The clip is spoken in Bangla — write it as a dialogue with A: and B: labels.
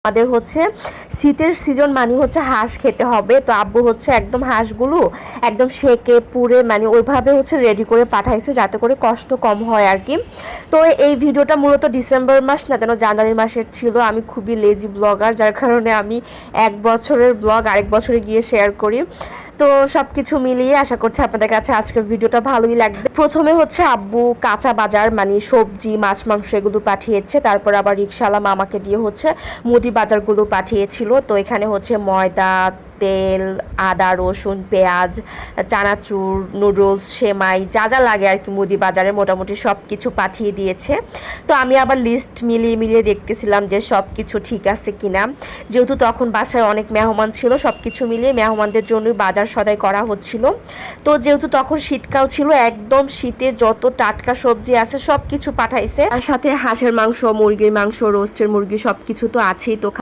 A: আমাদের হচ্ছে শীতের সিজন মানে হচ্ছে হাঁস খেতে হবে। তো আব্বু হচ্ছে একদম হাঁসগুলো একদম সেকে পুড়ে মানে ওইভাবে হচ্ছে রেডি করে পাঠাইছে যাতে করে কষ্ট কম হয় আর কি। তো এই ভিডিওটা মূলত ডিসেম্বর মাস না যেন জানুয়ারি মাসের ছিল। আমি খুবই লেজি ব্লগার, যার কারণে আমি 1 বছরের ব্লগ আরেক বছরে গিয়ে শেয়ার করি। তো সব কিছু মিলিয়ে আশা করছি আপনাদের কাছে আজকের ভিডিওটা ভালোই লাগবে। প্রথমে হচ্ছে আব্বু কাঁচা বাজার মানে সবজি মাছ মাংস এগুলো পাঠিয়েছে, তারপর আবার রিক্সাওয়ালা মামাকে দিয়ে হচ্ছে মুদি বাজারগুলো পাঠিয়েছিল। তো এখানে হচ্ছে ময়দা, তেল, আদা, রসুন, পেঁয়াজ, চানাচুর, নুডলস, সেমাই যা যা লাগে আর কি মুদি বাজারে মোটামুটি সব কিছু পাঠিয়ে দিয়েছে। তো আমি আবার লিস্ট মিলিয়ে মিলিয়ে দেখতেছিলাম যে সব কিছু ঠিক আছে কিনা, যেহেতু তখন বাসায় অনেক মেহমান ছিল। সব কিছু মিলিয়ে মেহমানদের জন্যই বাজার সদাই করা হচ্ছিল। তো যেহেতু তখন শীতকাল ছিল, একদম শীতের যত টাটকা সবজি আছে সব কিছু পাঠাইছে, আর সাথে হাঁসের মাংস, মুরগির মাংস, রোস্টের মুরগি সব কিছু তো আছেই। তো